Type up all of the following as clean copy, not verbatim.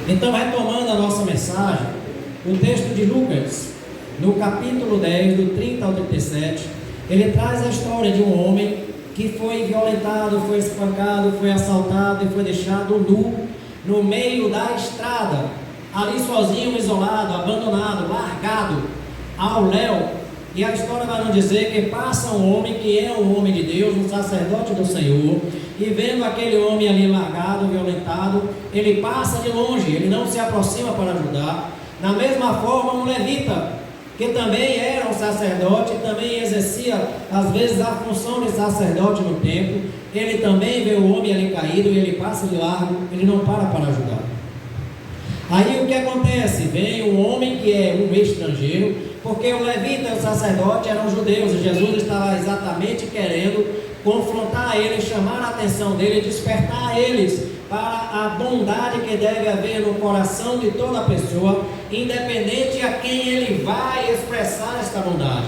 Então, retomando a nossa mensagem, o texto de Lucas, no capítulo 10, do 30 ao 37, ele traz a história de um homem que foi violentado, foi espancado, foi assaltado e foi deixado nu no meio da estrada, ali sozinho, isolado, abandonado, largado ao léu. E a história vai nos dizer que passa um homem que é um homem de Deus, um sacerdote do Senhor, e vendo aquele homem ali largado, violentado, ele passa de longe, ele não se aproxima para ajudar. Da mesma forma, um levita, que também era um sacerdote, também exercia às vezes a função de sacerdote no templo, ele também vê o homem ali caído e ele passa de largo, ele não para ajudar. Aí o que acontece? Vem um homem que é um estrangeiro, porque o levita e o sacerdote eram judeus, e Jesus estava exatamente querendo confrontar eles, chamar a atenção deles, despertar eles para a bondade que deve haver no coração de toda pessoa, independente a quem ele vai expressar esta bondade,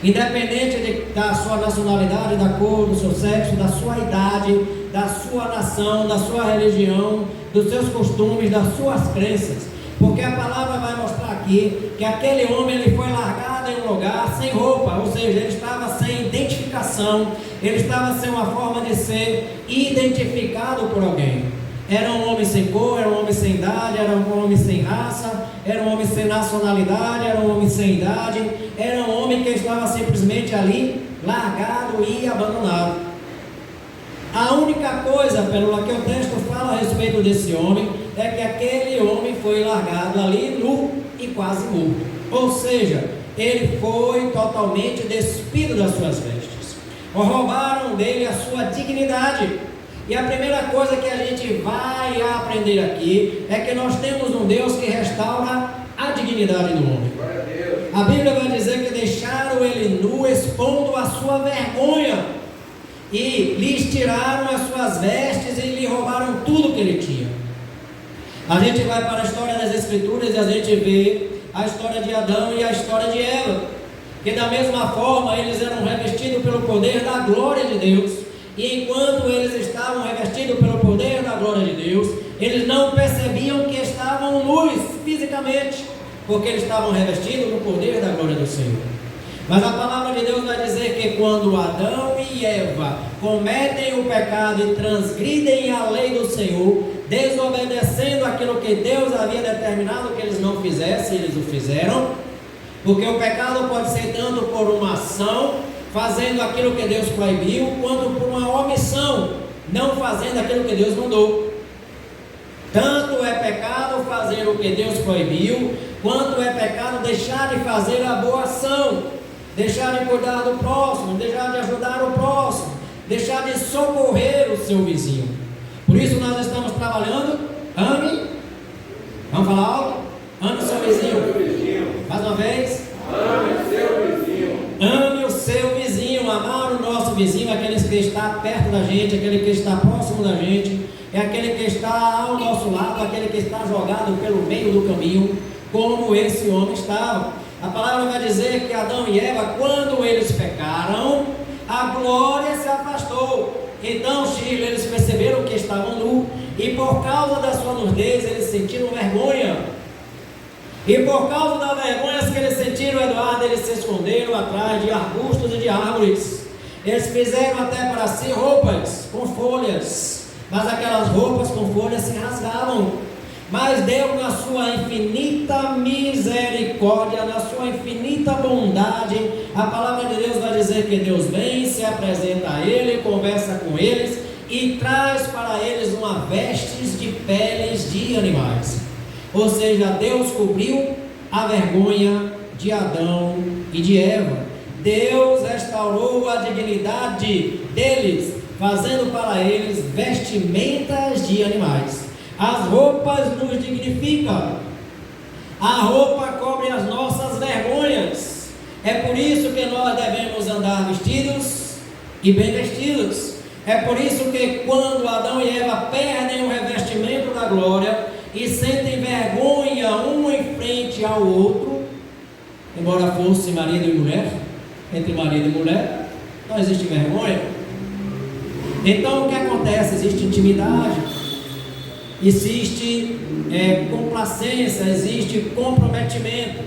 independente da sua nacionalidade, da cor, do seu sexo, da sua idade, da sua nação, da sua religião, dos seus costumes, das suas crenças. Porque a palavra vai mostrar aqui que aquele homem ele foi largado em um lugar sem roupa, ou seja, ele estava sem identificação, ele estava sem uma forma de ser identificado por alguém. Era um homem sem cor, era um homem sem idade, era um homem sem raça, era um homem sem nacionalidade, era um homem sem idade, era um homem que estava simplesmente ali, largado e abandonado. A única coisa pela que o texto fala a respeito desse homem é que aquele homem foi largado ali nu e quase nu. Ou seja, ele foi totalmente despido das suas vestes. Roubaram dele a sua dignidade. E a primeira coisa que a gente vai aprender aqui é que nós temos um Deus que restaura a dignidade do homem. A Bíblia vai dizer que deixaram ele nu, expondo a sua vergonha. E lhes tiraram as suas vestes e lhe roubaram tudo que ele tinha. A gente vai para a história das Escrituras e a gente vê a história de Adão e a história de Eva, que da mesma forma eles eram revestidos pelo poder da glória de Deus, e enquanto eles estavam revestidos pelo poder da glória de Deus, eles não percebiam que estavam nus fisicamente, porque eles estavam revestidos no poder da glória do Senhor. Mas a palavra de Deus vai dizer que quando Adão e Eva cometem o pecado e transgridem a lei do Senhor, desobedecendo aquilo que Deus havia determinado que eles não fizessem, eles o fizeram, porque o pecado pode ser tanto por uma ação, fazendo aquilo que Deus proibiu, quanto por uma omissão, não fazendo aquilo que Deus mandou. Tanto é pecado fazer o que Deus proibiu, quanto é pecado deixar de fazer a boa ação, deixar de cuidar do próximo, deixar de ajudar o próximo, deixar de socorrer o seu vizinho. Por isso nós estamos trabalhando. Ame. Vamos falar alto? Ame o seu vizinho. Mais uma vez. Ame o seu vizinho. Ame o seu vizinho. Amar o nosso vizinho, aquele que está perto da gente, aquele que está próximo da gente, é aquele que está ao nosso lado, aquele que está jogado pelo meio do caminho, como esse homem estava. A palavra vai dizer que Adão e Eva, quando eles pecaram, a glória se afastou. Então, eles perceberam que estavam nus, e por causa da sua nudez, eles sentiram vergonha. E por causa da vergonha que eles sentiram, Eduardo, eles se esconderam atrás de arbustos e de árvores. Eles fizeram até para si roupas com folhas, mas aquelas roupas com folhas se rasgavam. Mas Deus, na sua infinita misericórdia, na sua infinita bondade, a palavra de Deus vai dizer que Deus vem, se apresenta a ele, conversa com eles e traz para eles uma vestes de peles de animais. Ou seja, Deus cobriu a vergonha de Adão e de Eva. Deus restaurou a dignidade deles, fazendo para eles vestimentas de animais. As roupas nos dignificam. A roupa cobre as nossas vergonhas. É por isso que nós devemos andar vestidos e bem vestidos. É por isso que quando Adão e Eva perdem o revestimento da glória e sentem vergonha um em frente ao outro, embora fosse marido e mulher, entre marido e mulher, não existe vergonha. Então o que acontece? Existe intimidade. existe complacência, existe comprometimento,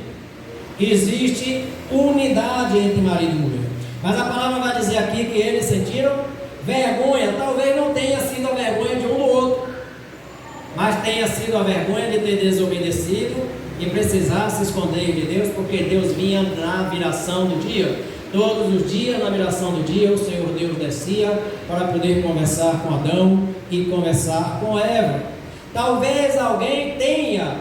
existe unidade entre marido e mulher. Mas a palavra vai dizer aqui que eles sentiram vergonha. Talvez não tenha sido a vergonha de um do outro, mas tenha sido a vergonha de ter desobedecido e precisar se esconder de Deus, porque Deus vinha na viração do dia. Todos os dias, na viração do dia, o Senhor Deus descia para poder conversar com Adão e conversar com Eva. Talvez alguém tenha,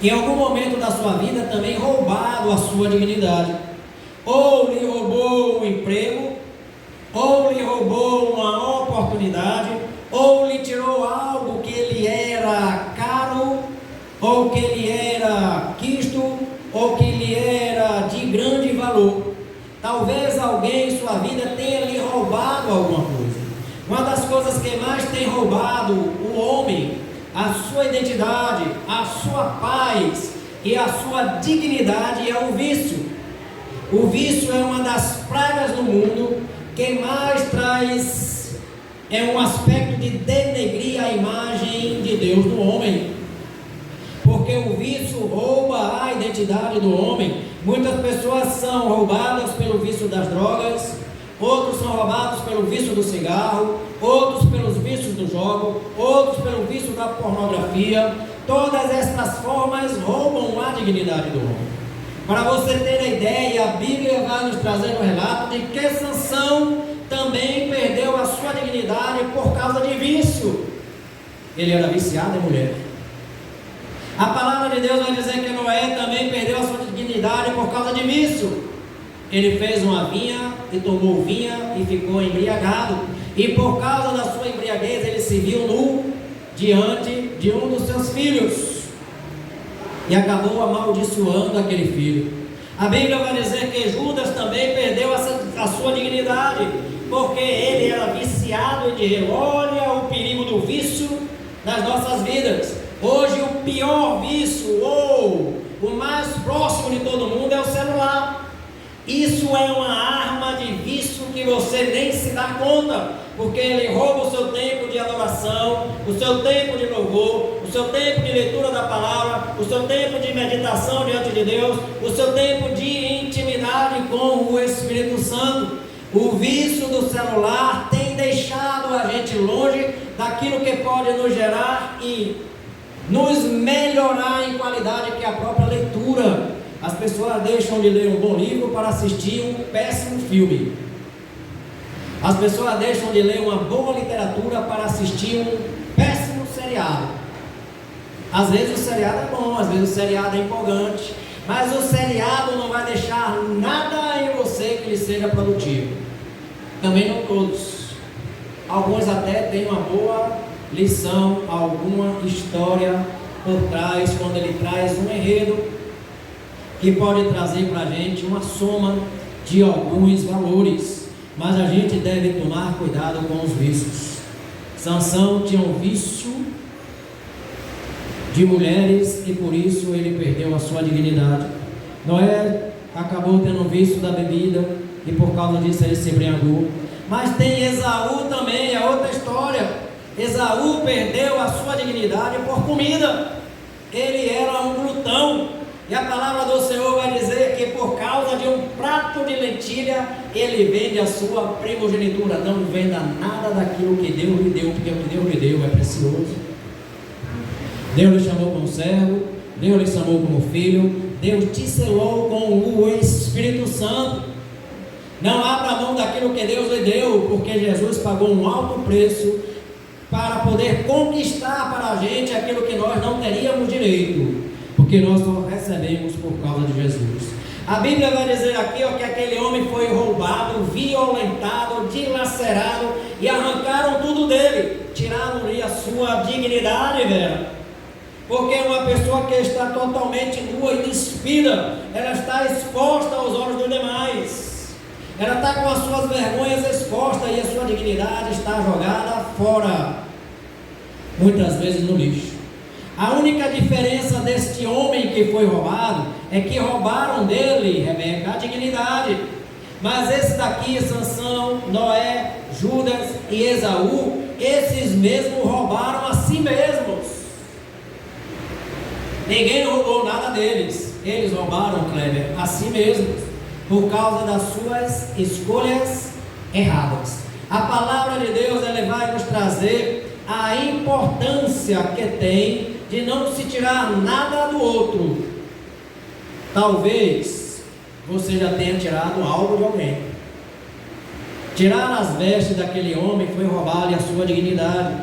em algum momento da sua vida, também roubado a sua dignidade. Ou lhe roubou um emprego, ou lhe roubou uma oportunidade, ou lhe tirou algo que lhe era caro, ou que lhe era quisto, ou que lhe era de grande valor. Talvez alguém em sua vida tenha lhe roubado alguma coisa. Uma das coisas que mais tem roubado o homem, a sua identidade, a sua paz e a sua dignidade, é o vício. O vício é uma das pragas do mundo que mais traz, um aspecto de denegrir a imagem de Deus no homem. Porque o vício rouba a identidade do homem. Muitas pessoas são roubadas pelo vício das drogas, outros são roubados pelo vício do cigarro, outros pelos vícios do jogo, outros pelo vício da pornografia. Todas estas formas roubam a dignidade do homem. Para você ter a ideia, a Bíblia vai nos trazer um relato de que Sansão também perdeu a sua dignidade por causa de vício. Ele era viciado em mulher. A palavra de Deus vai dizer que Noé também perdeu a sua dignidade por causa de vício. Ele fez uma vinha e tomou vinha e ficou embriagado. E por causa da sua embriaguez ele se viu nu diante de um dos seus filhos. E acabou amaldiçoando aquele filho. A Bíblia vai dizer que Judas também perdeu a sua dignidade, porque ele era viciado em dinheiro. Olha o perigo do vício nas nossas vidas. Hoje o pior vício, ou o mais próximo de todo mundo, é o celular. Isso é uma arma de vício que você nem se dá conta, porque ele rouba o seu tempo de adoração, o seu tempo de louvor, o seu tempo de leitura da palavra, o seu tempo de meditação diante de Deus, o seu tempo de intimidade com o Espírito Santo. O vício do celular tem deixado a gente longe daquilo que pode nos gerar e nos melhorar em qualidade, que é a própria leitura. As pessoas deixam de ler um bom livro para assistir um péssimo filme. As pessoas deixam de ler uma boa literatura para assistir um péssimo seriado. Às vezes o seriado é bom, às vezes o seriado é empolgante, mas o seriado não vai deixar nada em você que lhe seja produtivo. Também não todos. Alguns até têm uma boa lição, alguma história por trás, quando ele traz um enredo que pode trazer para a gente uma soma de alguns valores, mas a gente deve tomar cuidado com os vícios. Sansão tinha um vício de mulheres e por isso ele perdeu a sua dignidade. Noé acabou tendo um vício da bebida e por causa disso ele se embriagou. Mas tem Esaú também, é outra história. Esaú perdeu a sua dignidade por comida. Ele era um glutão. E a palavra do Senhor vai dizer que por causa de um prato de lentilha, ele vende a sua primogenitura. Não venda nada daquilo que Deus lhe deu, porque o que Deus lhe deu é precioso. Deus lhe chamou como servo, Deus lhe chamou como filho, Deus te selou com o Espírito Santo. Não abra mão daquilo que Deus lhe deu, porque Jesus pagou um alto preço para poder conquistar para a gente aquilo que nós não teríamos direito, porque nós só recebemos por causa de Jesus. A Bíblia vai dizer aqui que aquele homem foi roubado, violentado, dilacerado e arrancaram tudo dele, tiraram-lhe a sua dignidade, velho. Porque uma pessoa que está totalmente nua e despida, ela está exposta aos olhos dos demais. Ela está com as suas vergonhas expostas e a sua dignidade está jogada fora, muitas vezes no lixo. A única diferença deste homem que foi roubado é que roubaram dele, Rebeca, a dignidade. Mas esse daqui, Sansão, Noé, Judas e Esaú, esses mesmos roubaram a si mesmos. Ninguém roubou nada deles. Eles roubaram, Kleber, a si mesmos, por causa das suas escolhas erradas. A palavra de Deus, ela vai nos trazer a importância que tem de não se tirar nada do outro. Talvez você já tenha tirado algo de alguém. Tirar as vestes daquele homem foi roubar-lhe a sua dignidade.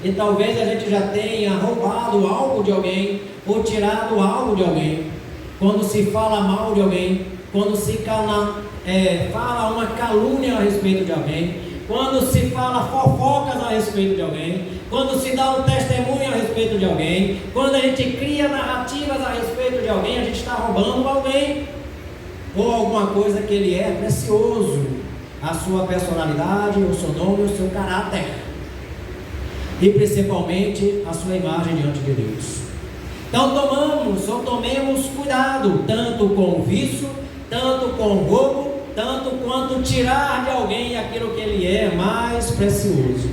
E talvez a gente já tenha roubado algo de alguém, ou tirado algo de alguém. Quando se fala mal de alguém, quando se fala uma calúnia a respeito de alguém, quando se fala fofocas a respeito de alguém, quando se dá um testemunho a respeito de alguém, quando a gente cria narrativas a respeito de alguém, a gente está roubando alguém, ou alguma coisa que ele é precioso, a sua personalidade, o seu nome, o seu caráter, e principalmente a sua imagem diante de Deus. Então tomemos cuidado, tanto com o vício, tanto com o roubo, tanto quanto tirar de alguém aquilo que ele é mais precioso.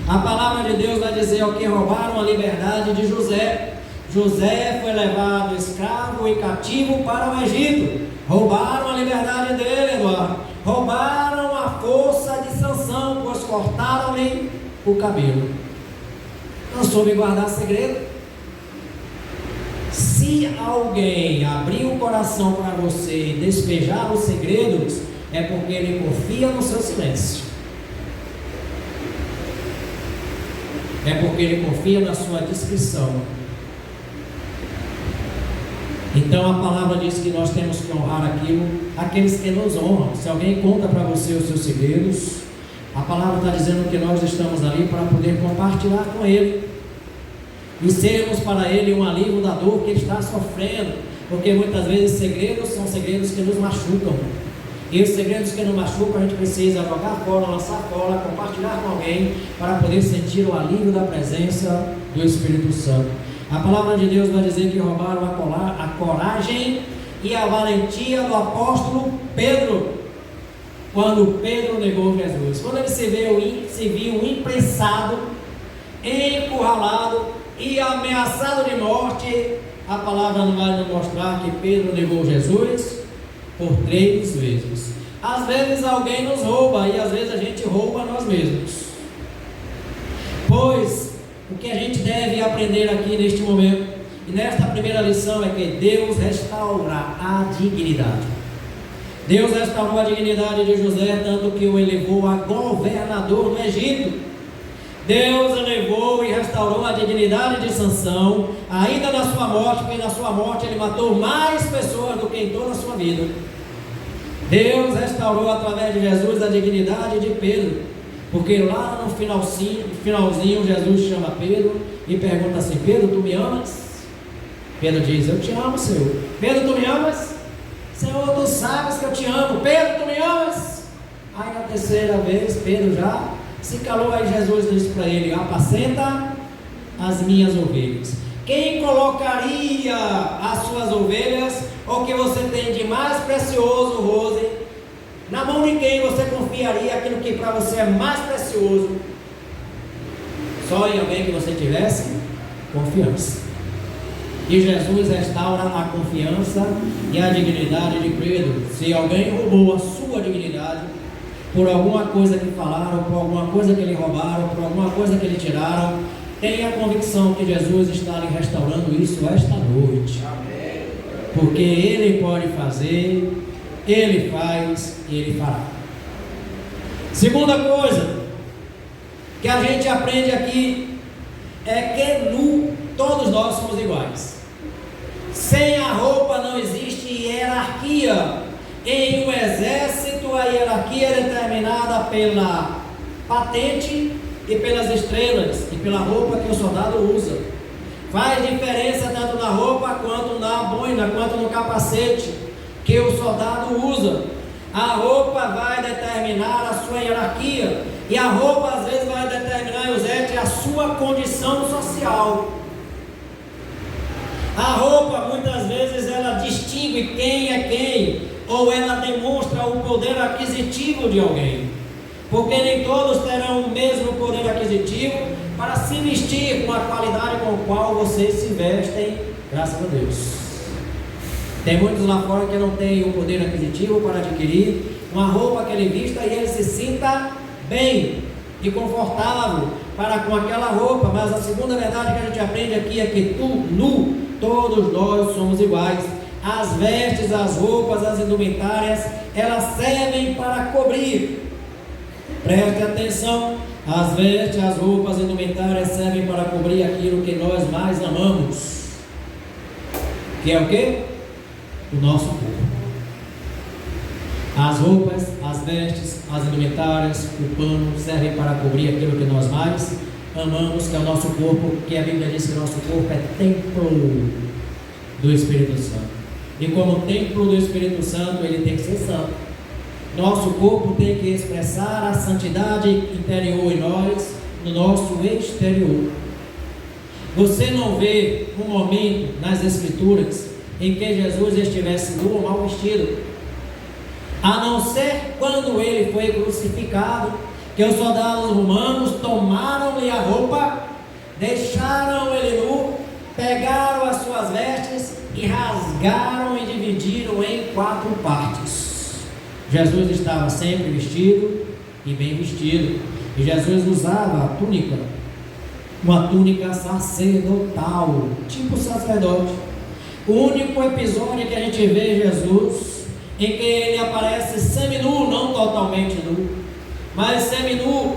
A palavra de Deus vai dizer ao que roubaram a liberdade de José. José foi levado escravo e cativo para o Egito. Roubaram a liberdade dele, Eduardo. Roubaram a força de Sansão, pois cortaram-lhe o cabelo. Não soube guardar segredo. Se alguém abrir o coração para você e despejar os segredos, é porque ele confia no seu silêncio. É porque ele confia na sua discrição. Então a palavra diz que nós temos que honrar aqueles que nos honram. Se alguém conta para você os seus segredos, a palavra está dizendo que nós estamos ali para poder compartilhar com ele e sermos para ele um alívio da dor que ele está sofrendo, porque muitas vezes segredos são segredos que nos machucam, e os segredos que nos machucam a gente precisa jogar fora, lançar fora, compartilhar com alguém para poder sentir o alívio da presença do Espírito Santo. A palavra de Deus vai dizer que roubaram a coragem e a valentia do apóstolo Pedro, quando Pedro negou Jesus, quando ele se viu imprensado, encurralado e ameaçado de morte. A palavra não vai nos mostrar que Pedro negou Jesus por 3 vezes. Às vezes alguém nos rouba e às vezes a gente rouba nós mesmos. Pois o que a gente deve aprender aqui neste momento e nesta primeira lição é que Deus restaura a dignidade. Deus restaurou a dignidade de José, tanto que o elevou a governador do Egito. Deus elevou e restaurou a dignidade de Sansão, ainda na sua morte, porque na sua morte ele matou mais pessoas do que em toda a sua vida. Deus restaurou através de Jesus a dignidade de Pedro, porque lá no finalzinho Jesus chama Pedro e pergunta assim: Pedro, tu me amas? Pedro diz: eu te amo, Senhor. Pedro, tu me amas? Senhor, tu sabes que eu te amo. Pedro, tu me amas? Aí na terceira vez Pedro já se calou. Aí Jesus disse para ele: apacenta as minhas ovelhas. Quem colocaria as suas ovelhas, ou que você tem de mais precioso, Rose, na mão de quem você confiaria aquilo que para você é mais precioso? Só em alguém que você tivesse confiança. E Jesus restaura a confiança e a dignidade de Pedro. Se alguém roubou a sua dignidade por alguma coisa que falaram, por alguma coisa que lhe roubaram, por alguma coisa que lhe tiraram, tenha a convicção que Jesus está lhe restaurando isso esta noite. Amém. Porque Ele pode fazer, Ele faz e Ele fará. Segunda coisa que a gente aprende aqui é que todos nós somos iguais. Sem a roupa não existe hierarquia. Em um exército, a hierarquia é determinada pela patente e pelas estrelas e pela roupa que o soldado usa. Faz diferença tanto na roupa quanto na boina, quanto no capacete que o soldado usa. A roupa vai determinar a sua hierarquia, e a roupa às vezes vai determinar, Eusete, a sua condição social. A roupa muitas vezes ela distingue quem é quem, ou ela demonstra o poder aquisitivo de alguém. porque nem todos terão o mesmo poder aquisitivo para se vestir com a qualidade com a qual vocês se vestem, graças a Deus. Tem muitos lá fora que não têm o poder aquisitivo para adquirir uma roupa que ele vista e ele se sinta bem e confortável para com aquela roupa. Mas a segunda verdade que a gente aprende aqui é que todos nós somos iguais. As vestes, as roupas, as indumentárias, elas servem para cobrir. Preste atenção, as vestes, as roupas, as indumentárias servem para cobrir aquilo que nós mais amamos. Que é o quê? O nosso corpo. As roupas, as vestes, as indumentárias, o pano servem para cobrir aquilo que nós mais amamos, que é o nosso corpo, que a Bíblia diz que o nosso corpo é templo do Espírito Santo. E como templo do Espírito Santo, ele tem que ser santo. Nosso corpo tem que expressar a santidade interior em nós, no nosso exterior. Você não vê um momento nas Escrituras em que Jesus estivesse nu ou mal vestido, a não ser quando ele foi crucificado, que os soldados romanos tomaram-lhe a roupa, deixaram ele nu, pegaram as suas vestes e rasgaram e dividiram em 4 partes. Jesus estava sempre vestido e bem vestido, e Jesus usava a túnica, uma túnica sacerdotal, tipo sacerdote. O único episódio que a gente vê Jesus em que ele aparece seminu, não totalmente nu, mas seminu,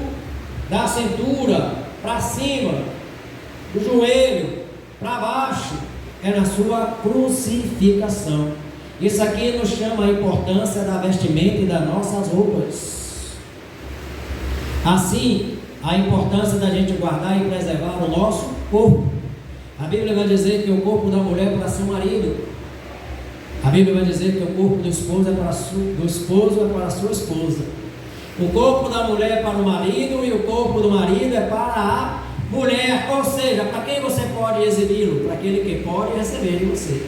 da cintura para cima, do joelho para baixo, é na sua crucificação. Isso aqui nos chama a importância da vestimenta e das nossas roupas. Assim, a importância da gente guardar e preservar o nosso corpo. A Bíblia vai dizer que o corpo da mulher é para seu marido. A Bíblia vai dizer que o corpo do esposo é para a sua esposa. O corpo da mulher é para o marido e o corpo do marido é para a mulher. Ou seja, para quem você pode exibi-lo? Para aquele que pode receber de você.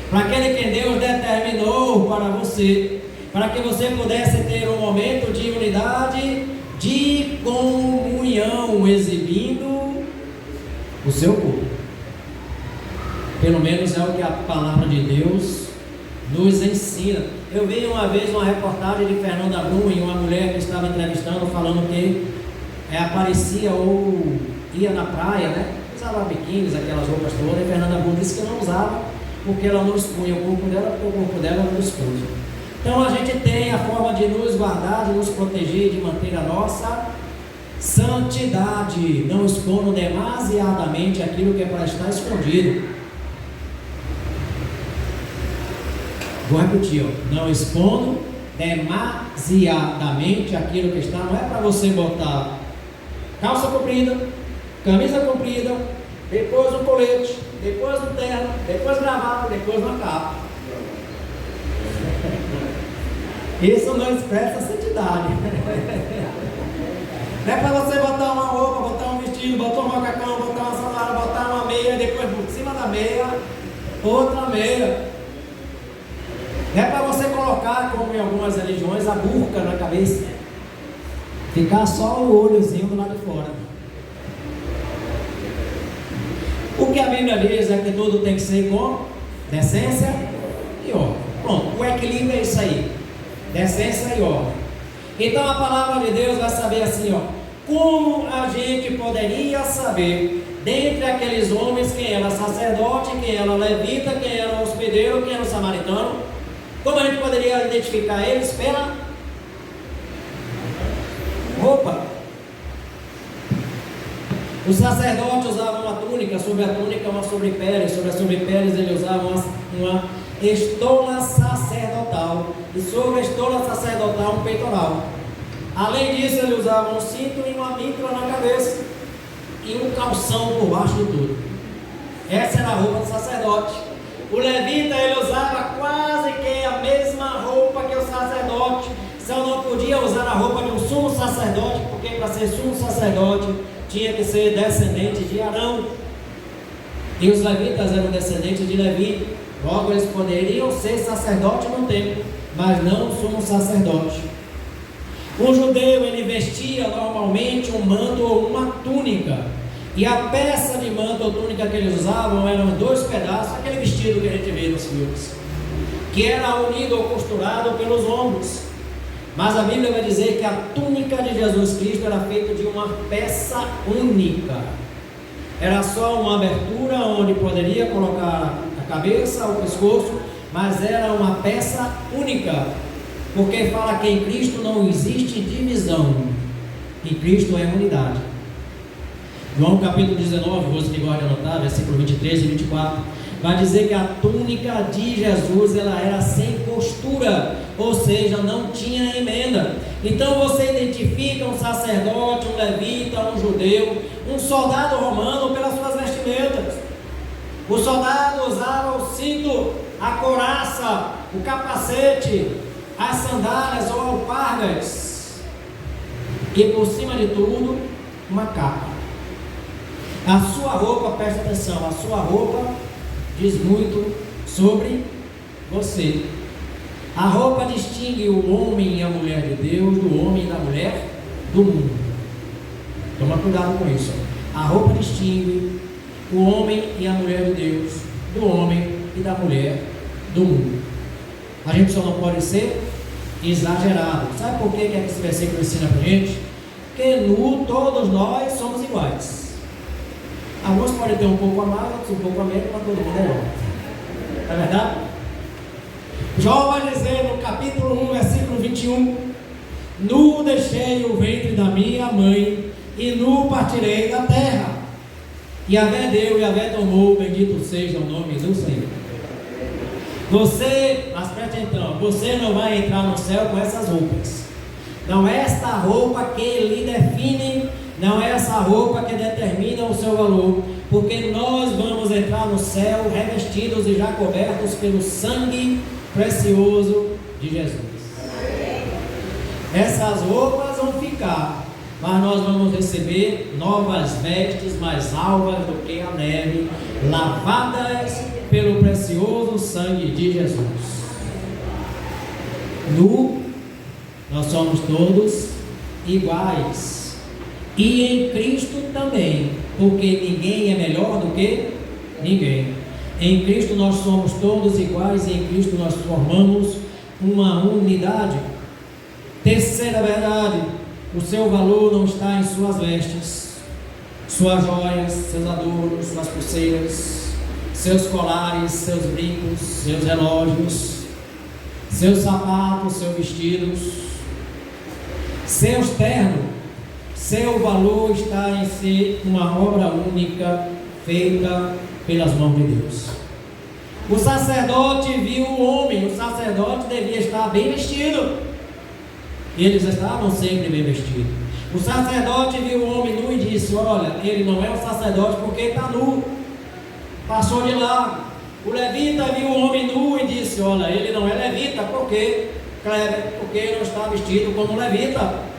Para aquele que Deus determinou para você. Para que você pudesse ter um momento de unidade, de comunhão, exibindo o seu corpo. Pelo menos é o que a palavra de Deus nos ensina. Eu vi uma vez uma reportagem de Fernanda Brum e uma mulher que estava entrevistando, falando que aparecia ou ia na praia, né? Usava biquínis, aquelas roupas todas, e Fernanda Brum disse que não usava porque ela não expunha o corpo dela, porque o corpo dela não expôs. Então a gente tem a forma de nos guardar, de nos proteger, de manter a nossa santidade, não expondo demasiadamente aquilo que é para estar escondido. Vou repetir, não expondo demasiadamente aquilo que está. Não é para você botar calça comprida, camisa comprida, depois um colete, depois um terno, depois gravata, depois uma capa. Isso não expressa a santidade. Não é para você botar uma roupa, botar um vestido, botar um macacão, botar uma sandália, botar uma meia, depois por cima da meia, outra meia. Não é para você colocar, como em algumas religiões, a burca na cabeça. Ficar só o olhozinho do lado de fora. O que a Bíblia diz é que tudo tem que ser com decência e ordem. Pronto, o equilíbrio é isso aí. Decência e ordem. Então a palavra de Deus vai saber assim, ó. Como a gente poderia saber, dentre aqueles homens, quem era sacerdote, quem era levita, quem era hospedeiro, quem era samaritano? Como a gente poderia identificar eles? Pela roupa. Os sacerdotes usavam uma túnica, sobre a túnica uma sobrepeles, sobre a sobrepeles ele usava uma estola sacerdotal, e sobre a estola sacerdotal um peitoral. Além disso, ele usava um cinto e uma mitra na cabeça, e um calção por baixo de tudo. Essa era a roupa do sacerdote. O levita, ele usava quase que a mesma roupa que o sacerdote, só não podia usar a roupa de um sumo sacerdote, porque para ser sumo sacerdote tinha que ser descendente de Arão, e os levitas eram descendentes de Levi. Logo eles poderiam ser sacerdote no templo, mas não sumo sacerdote. Um judeu, ele vestia normalmente um manto ou uma túnica. E a peça de manto ou túnica que eles usavam eram 2 pedaços, aquele vestido que a gente vê nos filmes, que era unido ou costurado pelos ombros. Mas a Bíblia vai dizer que a túnica de Jesus Cristo era feita de uma peça única. Era só uma abertura onde poderia colocar a cabeça, o pescoço, mas era uma peça única, porque fala que em Cristo não existe divisão, em Cristo é unidade. João capítulo 19, você que gosta de anotar, versículo 23 e 24, vai dizer que a túnica de Jesus, ela era sem costura, ou seja, não tinha emenda. Então você identifica um sacerdote, um levita, um judeu, um soldado romano pelas suas vestimentas. O soldado usava o cinto, a couraça, o capacete, as sandálias ou alpargas, e por cima de tudo, uma capa. A sua roupa, presta atenção, a sua roupa diz muito sobre você. A roupa distingue o homem e a mulher de Deus do homem e da mulher do mundo. Toma cuidado com isso. A roupa distingue o homem e a mulher de Deus do homem e da mulher do mundo. A gente só não pode ser exagerado. Sabe por que esse versículo ensina pra gente? Porque nu todos nós somos iguais. Alguns podem ter um pouco a mais, outros um pouco a menos, mas todo mundo é igual. Não é verdade? Jó vai dizer no capítulo 1, versículo 21: nu deixei o ventre da minha mãe, e nu partirei da terra. Yahvé deu, Yahvé tomou, bendito seja o nome do Senhor. Você, mas preste atenção, você não vai entrar no céu com essas roupas. Não é esta roupa que lhe define, não é essa roupa que determina o seu valor, porque nós vamos entrar no céu revestidos e já cobertos pelo sangue precioso de Jesus. Essas roupas vão ficar, mas nós vamos receber novas vestes mais alvas do que a neve, lavadas pelo precioso sangue de Jesus. Nu, nós somos todos iguais. E em Cristo também, porque ninguém é melhor do que ninguém. Em Cristo nós somos todos iguais e em Cristo nós formamos uma unidade. Terceira verdade: o seu valor não está em suas vestes, suas joias, seus adornos, suas pulseiras, seus colares, seus brincos, seus relógios, seus sapatos, seus vestidos, seus ternos. Seu valor está em ser uma obra única feita pelas mãos de Deus. O sacerdote viu o homem, o sacerdote devia estar bem vestido. Eles estavam sempre bem vestidos. O sacerdote viu o homem nu e disse: olha, ele não é um sacerdote porque está nu. Passou de lá. O levita viu o homem nu e disse: olha, ele não é levita porque não está vestido como levita.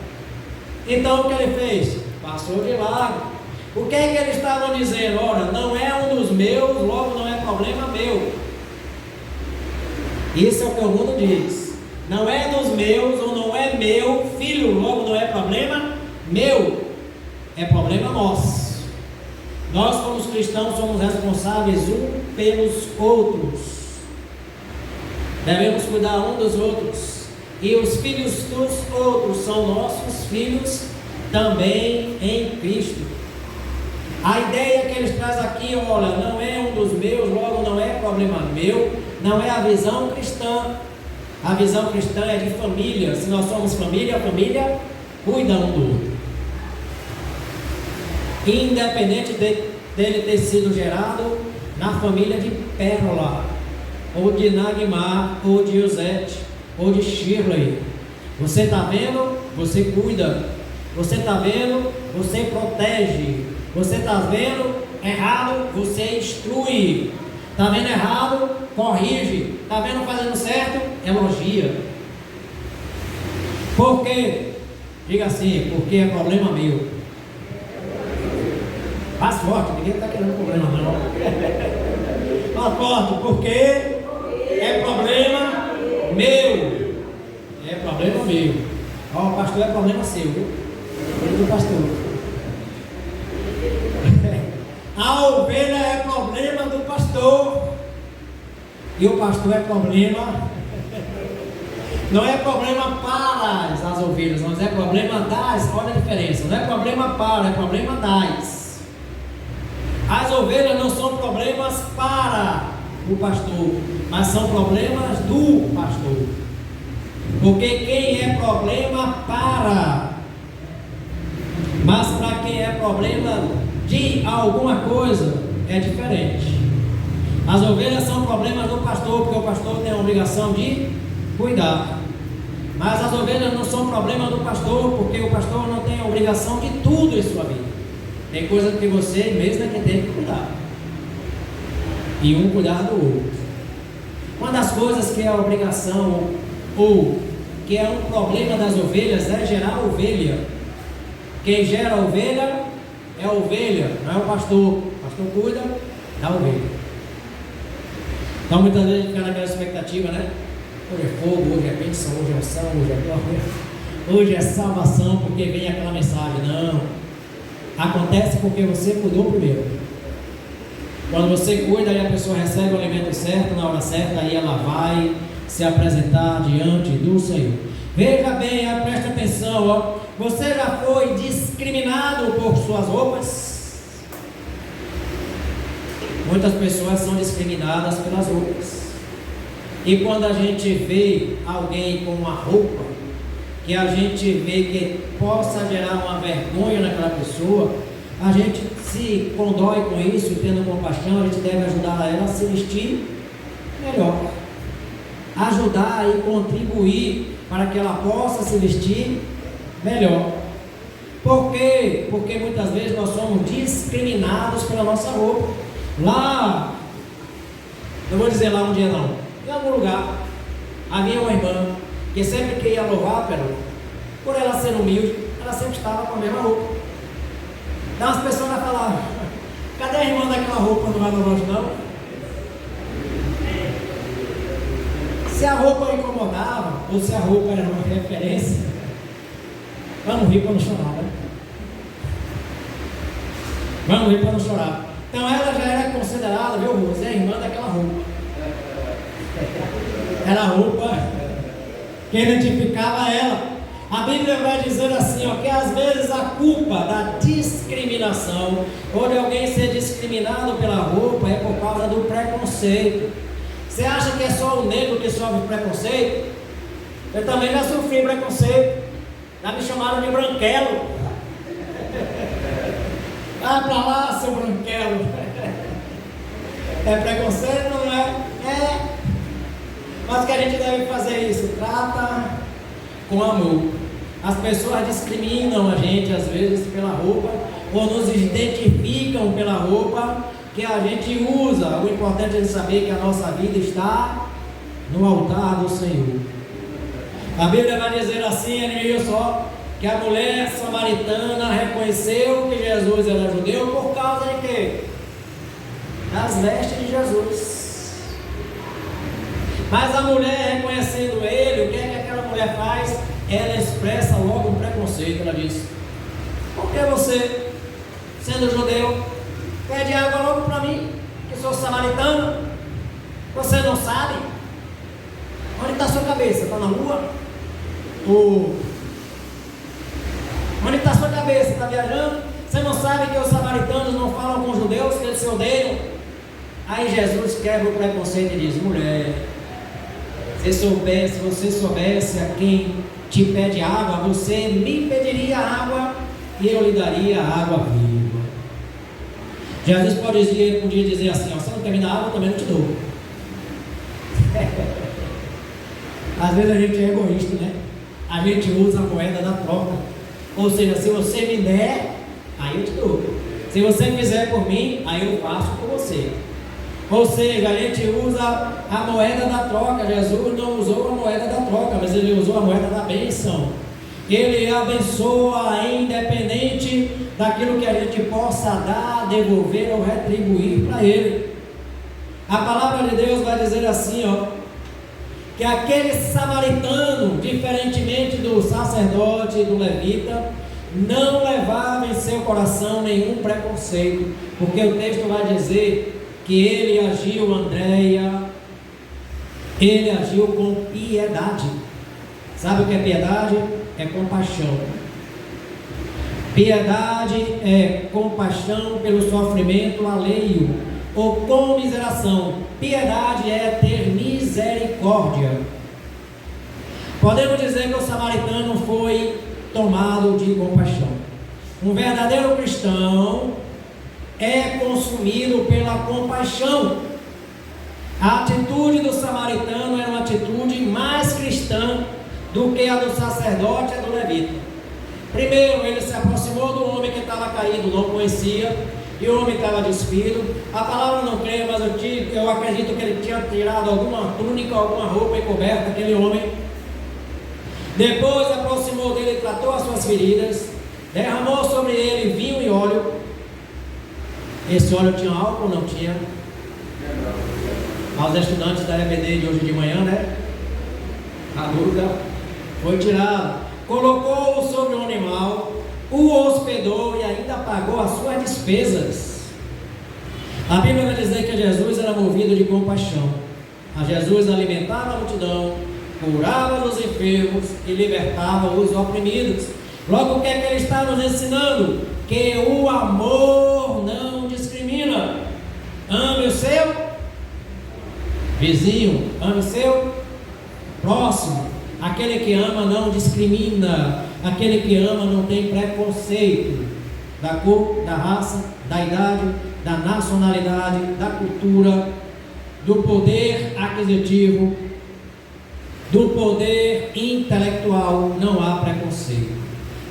Então o que ele fez? Passou de largo. O que é que eles estavam dizendo? Ora, não é um dos meus, logo não é problema meu. Isso é o que o mundo diz. Não é dos meus ou não é meu filho, logo não é problema meu. É problema nosso. Nós como cristãos somos responsáveis um pelos outros. Devemos cuidar um dos outros. E os filhos dos outros são nossos filhos também em Cristo. A ideia que eles trazem aqui, olha, não é um dos meus, logo não é problema meu, não é a visão cristã. A visão cristã é de família. Se nós somos família, a família cuida um do outro. Independente dele ter sido gerado na família de Pérola, ou de Nagmar, ou de Eusete, ou de Shirley. Você está vendo? Você cuida. Você está vendo? Você protege. Você está vendo errado? Você instrui. Está vendo errado? Corrige. Está vendo fazendo certo? Elogia. Por quê? Diga assim: porque é problema meu. Faz forte, ninguém está querendo problema não. Faz forte, porque é problema meu. É problema meu. Ó, pastor é problema seu, viu? Ele do pastor. A ovelha é problema do pastor. E o pastor é problema. Não é problema para as ovelhas, mas é problema das. Olha a diferença. Não é problema para, é problema das. As ovelhas não são problemas para o pastor, mas são problemas do pastor. Porque quem é problema para, mas para quem é problema de alguma coisa, é diferente. As ovelhas são problemas do pastor, porque o pastor tem a obrigação de cuidar. Mas as ovelhas não são problema do pastor, porque o pastor não tem a obrigação de tudo em sua vida. Tem coisa que você mesmo é que tem que cuidar. E um cuidar do outro. Uma das coisas que é a obrigação, ou que é um problema das ovelhas, é gerar ovelha. Quem gera ovelha é a ovelha, não é o pastor. O pastor cuida da ovelha. Então muitas vezes fica naquela expectativa, né? Hoje é fogo, hoje é bênção, hoje é unção, hoje é glória, hoje é salvação, porque vem aquela mensagem. Não. Acontece porque você cuidou primeiro. Quando você cuida, aí a pessoa recebe o alimento certo, na hora certa, aí ela vai se apresentar diante do Senhor. Veja bem, preste atenção, ó. Você já foi discriminado por suas roupas? Muitas pessoas são discriminadas pelas roupas. E quando a gente vê alguém com uma roupa que a gente vê que possa gerar uma vergonha naquela pessoa, a gente se condói com isso, tendo compaixão, a gente deve ajudar ela a se vestir melhor, ajudar e contribuir para que ela possa se vestir melhor. Por quê? Porque muitas vezes nós somos discriminados pela nossa roupa. Lá, não vou dizer lá um dia não, em algum lugar havia uma irmã que sempre que ia louvar, por ela ser humilde, ela sempre estava com a mesma roupa. Então as pessoas vão falar: cadê a irmã daquela roupa? Não vai louvar hoje não? Se a roupa incomodava, ou se a roupa era uma referência, vamos rir para não chorar, né? Vamos rir para não chorar. Então ela já era considerada, viu, Rose, a irmã daquela roupa. Era a roupa que identificava ela. A Bíblia vai dizer assim, ó, que às vezes a culpa da discriminação, ou de alguém ser discriminado pela roupa, é por causa do preconceito. Você acha que é só o negro que sofre preconceito? Eu também já sofri preconceito. Já me chamaram de branquelo. Vai pra lá, seu branquelo. É preconceito, não é? É. Mas o que a gente deve fazer isso? Trata com amor. As pessoas discriminam a gente às vezes pela roupa, ou nos identificam pela roupa que a gente usa. O importante é saber que a nossa vida está no altar do Senhor. A Bíblia vai dizer assim, só, que a mulher samaritana reconheceu que Jesus era judeu por causa de quê? Das vestes de Jesus. Mas a mulher reconhecendo ele, o que é que aquela mulher faz? Ela expressa logo um preconceito. Ela diz: por que você, sendo judeu, pede água logo para mim, que sou samaritano? Você não sabe? Onde está a sua cabeça? Está na lua? Onde está a sua cabeça? Está viajando? Você não sabe que os samaritanos não falam com os judeus, que eles se odeiam? Aí Jesus quebra o preconceito e diz: mulher, se você soubesse a quem te pede água, você me pediria água e eu lhe daria água viva. Jesus podia dizer assim: ó, se não quer me dar água, eu também não te dou. Às vezes a gente é egoísta, né? A gente usa a moeda da troca. Ou seja, se você me der, aí eu te dou. Se você fizer por mim, aí eu faço por você. Ou seja, a gente usa a moeda da troca. Jesus não usou a moeda da troca, mas ele usou a moeda da bênção. Ele abençoa independente daquilo que a gente possa dar, devolver ou retribuir para ele. A palavra de Deus vai dizer assim, ó, que aquele samaritano, diferentemente do sacerdote e do levita, não levava em seu coração nenhum preconceito, porque o texto vai dizer que ele agiu, Andréia, ele agiu com piedade. Sabe o que é piedade? É compaixão. Piedade é compaixão pelo sofrimento alheio, ou comiseração. Piedade é ter misericórdia. Podemos dizer que o samaritano foi tomado de compaixão. Um verdadeiro cristão é consumido pela compaixão. A atitude do samaritano era uma atitude mais cristã do que a do sacerdote e do levita. Primeiro, ele se aproximou do homem que estava caído, não conhecia, e o homem estava despido. A palavra não creio, mas eu acredito que ele tinha tirado alguma túnica, alguma roupa e coberta aquele homem. Depois aproximou dele, tratou as suas feridas, derramou sobre ele vinho e óleo. Esse óleo tinha álcool ou não tinha? Aos estudantes da EBD de hoje de manhã, né? A dúvida foi tirada. Colocou-o sobre um animal, o hospedou e ainda pagou as suas despesas. A Bíblia vai dizer que Jesus era movido de compaixão. A Jesus alimentava a multidão, curava os enfermos e libertava os oprimidos. Logo, o que é que ele está nos ensinando? Que o amor não discrimina. Ame o seu vizinho, ame o seu próximo. Aquele que ama não discrimina. Aquele que ama não tem preconceito da cor, da raça, da idade, da nacionalidade, da cultura, do poder aquisitivo, do poder intelectual. Não há preconceito.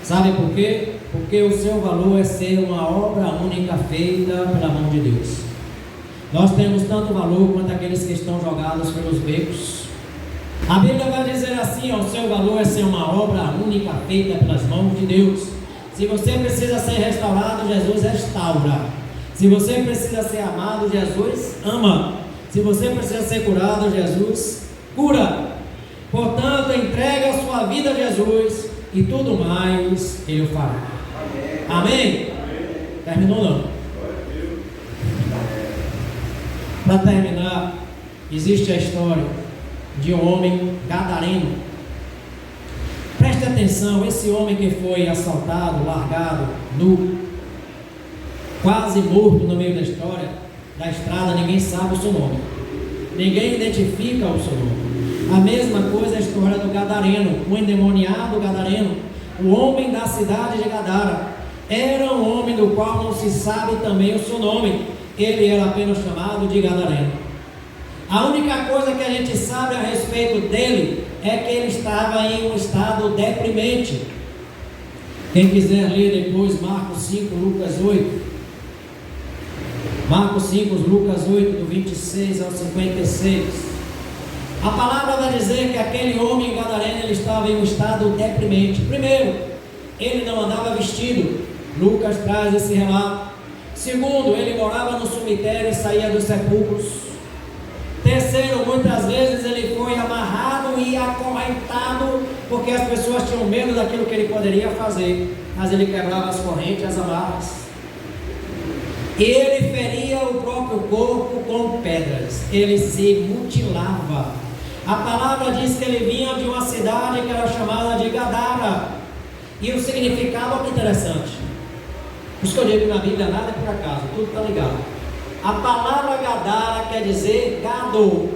Sabe por quê? Porque o seu valor é ser uma obra única feita pela mão de Deus. Nós temos tanto valor quanto aqueles que estão jogados pelos becos. A Bíblia vai dizer assim: o seu valor é ser uma obra única feita pelas mãos de Deus. Se você precisa ser restaurado, Jesus restaura. Se você precisa ser amado, Jesus ama. Se você precisa ser curado, Jesus cura. Portanto, entregue a sua vida a Jesus e tudo mais Ele o fará. Amém? Terminou não? Para terminar, existe a história de um homem gadareno. Preste atenção, esse homem que foi assaltado, largado, nu, quase morto no meio da história, da estrada, ninguém sabe o seu nome, ninguém identifica o seu nome. A mesma coisa a história do gadareno, o endemoniado gadareno, o homem da cidade de Gadara. Era um homem do qual não se sabe também o seu nome, ele era apenas chamado de gadareno. A única coisa que a gente sabe a respeito dele é que ele estava em um estado deprimente. Quem quiser ler depois Marcos 5, Lucas 8. Marcos 5, Lucas 8, do 26 ao 56. A palavra vai dizer que aquele homem gadareno, ele estava em um estado deprimente. Primeiro, ele não andava vestido. Lucas traz esse relato. Segundo, ele morava no cemitério e saía dos sepulcros. Terceiro, muitas vezes ele foi amarrado e acorrentado, porque as pessoas tinham medo daquilo que ele poderia fazer, mas ele quebrava as correntes, as amarras. Ele feria o próprio corpo com pedras, ele se mutilava. A palavra diz que ele vinha de uma cidade que era chamada de Gadara, e o significado, olha que interessante. Por isso que eu digo que na Bíblia nada é por acaso, tudo está ligado. A palavra Gadara quer dizer gado,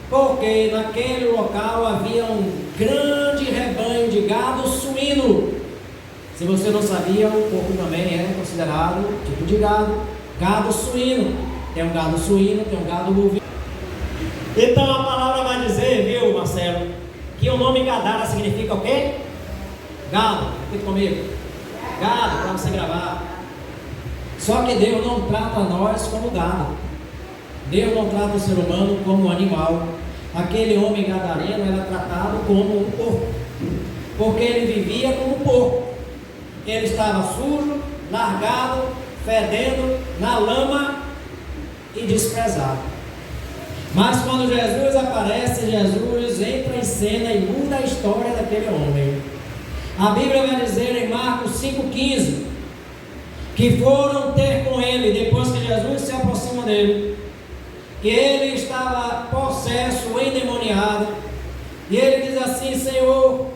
porque naquele local havia um grande rebanho de gado suíno. Se você não sabia, o porco também é considerado tipo de gado, gado suíno. Tem um gado suíno, tem um gado bovino. Então a palavra vai dizer, viu, Marcelo, que o nome Gadara significa o quê? Gado, repita comigo. Gado, para você gravar. Só que Deus não trata nós como gado. Deus não trata o ser humano como animal. Aquele homem gadareno era tratado como um porco, porque ele vivia como um porco. Ele estava sujo, largado, fedendo na lama e desprezado. Mas quando Jesus aparece, Jesus entra em cena e muda a história daquele homem. A Bíblia vai dizer em Marcos 5,15 que foram ter com ele, depois que Jesus se aproxima dele, que ele estava possesso, endemoniado, e ele diz assim: Senhor,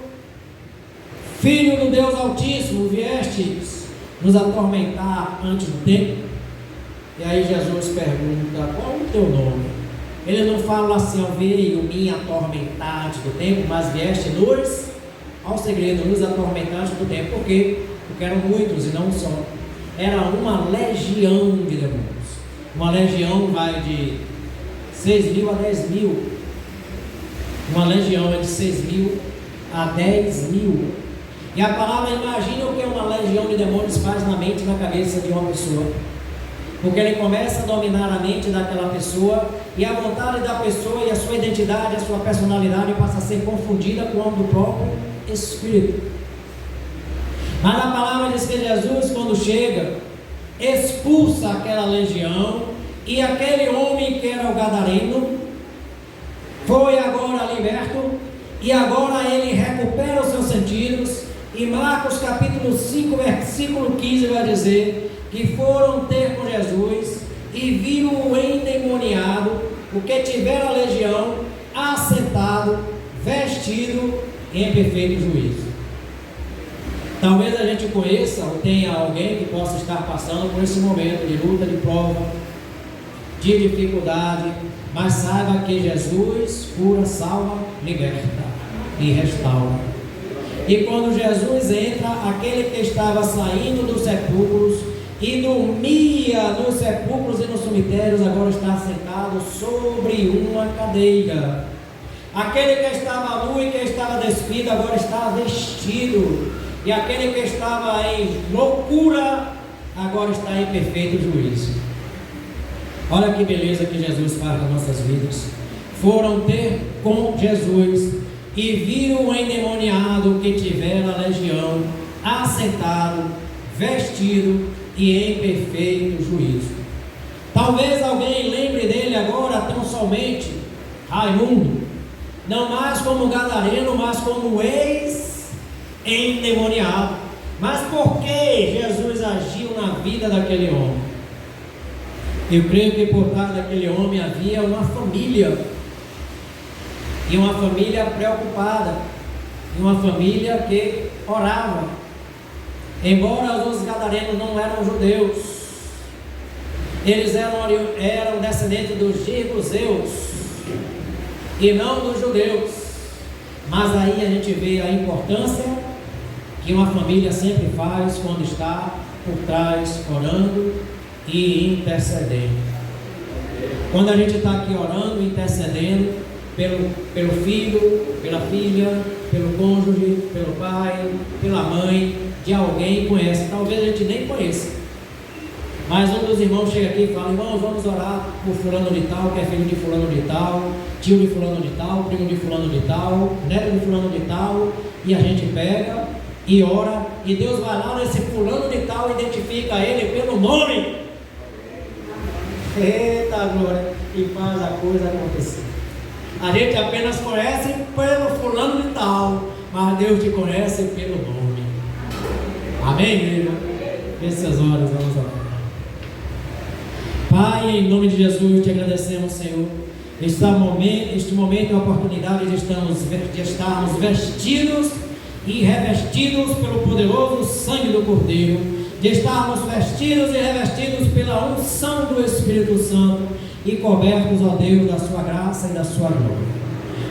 Filho do Deus Altíssimo, viestes nos atormentar antes do tempo? E aí Jesus pergunta: qual é o teu nome? Ele não fala assim: eu veio me atormentar antes do tempo, mas vieste nos, ao segredo, nos atormentar antes do tempo. Por quê? Porque eram muitos e não um só. Era uma legião de demônios. Uma legião vai de 6.000 a 10.000. Uma legião é de 6.000 a 10.000. E a palavra, imagina o que uma legião de demônios faz na mente e na cabeça de uma pessoa. Porque ele começa a dominar a mente daquela pessoa, e a vontade da pessoa e a sua identidade, a sua personalidade passa a ser confundida com a do próprio Espírito. Mas a palavra diz que Jesus, quando chega, expulsa aquela legião, e aquele homem que era o gadareno foi agora liberto, e agora ele recupera os seus sentidos. E Marcos capítulo 5, versículo 15 vai dizer que foram ter com Jesus e viram o endemoniado, o que tivera a legião, assentado, vestido em perfeito juízo. Talvez a gente conheça ou tenha alguém que possa estar passando por esse momento de luta, de prova, de dificuldade, mas saiba que Jesus cura, salva, liberta e restaura. E quando Jesus entra, aquele que estava saindo dos sepulcros e dormia nos sepulcros e nos cemitérios, agora está sentado sobre uma cadeira. Aquele que estava nu e que estava despido, agora está vestido. E aquele que estava em loucura, agora está em perfeito juízo. Olha que beleza que Jesus faz nas nossas vidas. Foram ter com Jesus e viram o endemoniado que tivera a legião, assentado, vestido e em perfeito juízo. Talvez alguém lembre dele agora tão somente Raimundo, não mais como gadareno, mas como ex-endemoniado. Mas por que Jesus agiu na vida daquele homem? Eu creio que por trás daquele homem havia uma família, e uma família preocupada, e uma família que orava. Embora os gadarenos não eram judeus, eles eram descendentes dos jebuseus e não dos judeus. Mas aí a gente vê a importância que uma família sempre faz quando está por trás orando e intercedendo. Quando a gente está aqui orando e intercedendo pelo filho, pela filha, pelo cônjuge, pelo pai, pela mãe de alguém que conhece, talvez a gente nem conheça, mas um dos irmãos chega aqui e fala: irmãos, vamos orar por fulano de tal, que é filho de fulano de tal, tio de fulano de tal, primo de fulano de tal, neto de fulano de tal, e a gente pega e ora, e Deus vai lá nesse fulano de tal, identifica ele pelo nome. Eita glória! E faz a coisa acontecer. A gente apenas conhece pelo fulano de tal, mas Deus te conhece pelo nome. Amém, igreja? Nessas horas vamos orar. Pai, em nome de Jesus, te agradecemos, Senhor. Este momento é a oportunidade de estarmos vestidos e revestidos pelo poderoso sangue do Cordeiro, de estarmos vestidos e revestidos pela unção do Espírito Santo e cobertos, ó Deus, da sua graça e da sua glória.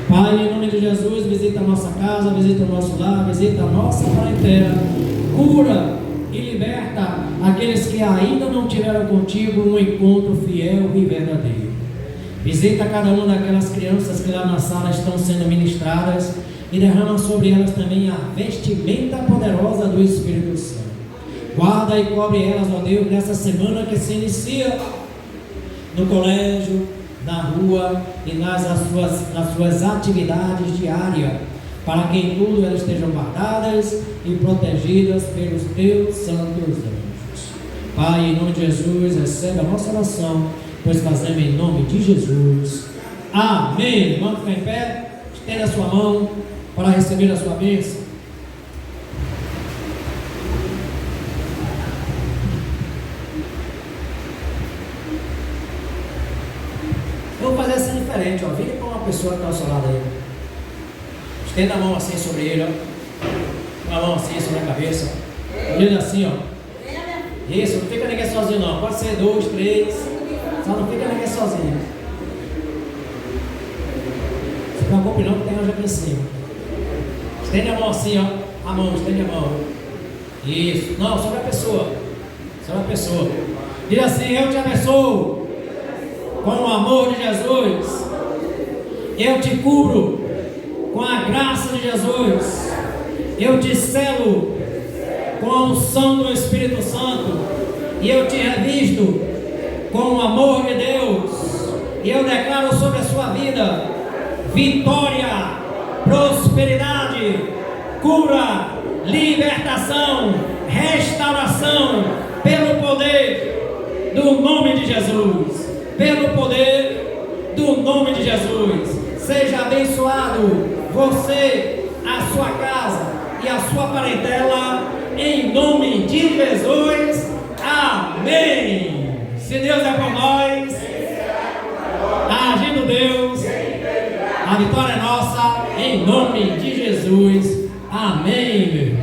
Pai, em nome de Jesus, visita a nossa casa, visita o nosso lar, visita a nossa parentela, cura e liberta aqueles que ainda não tiveram contigo um encontro fiel e verdadeiro. Visita cada uma daquelas crianças que lá na sala estão sendo ministradas e derrama sobre elas também a vestimenta poderosa do Espírito Santo. Guarda e cobre elas, ó Deus, nessa semana que se inicia no colégio, na rua e nas suas atividades diárias, para que em tudo elas estejam guardadas e protegidas pelos teus santos anjos. Pai, em nome de Jesus, recebe a nossa oração, pois fazemos em nome de Jesus. Amém. Vamos ficar em pé. Estenda a sua mão para receber a sua bênção. Eu vou fazer assim diferente, ó. Vire para uma pessoa que está ao seu lado aí. Estenda a mão assim sobre ele, ó. Uma mão assim sobre a cabeça. Olhando assim, ó. Isso, não fica ninguém sozinho não. Pode ser 2, 3. Só não fica ninguém sozinho. Não se preocupe não, que tem anjo aqui em cima. Estende a mão assim, ó. A mão, estende a mão. Isso. Não, sobre a pessoa. Sobre a pessoa. Diz assim: eu te abençoo com o amor de Jesus. Eu te cubro com a graça de Jesus. Eu te selo com a unção do Espírito Santo, e eu te revisto com o amor de Deus, e eu declaro sobre a sua vida vitória, prosperidade, cura, libertação, restauração, pelo poder do nome de Jesus, pelo poder do nome de Jesus. Seja abençoado você, a sua casa e a sua parentela, em nome de Jesus, amém. Se Deus é por nós, agindo Deus, a vitória é nossa, em nome de Jesus, amém.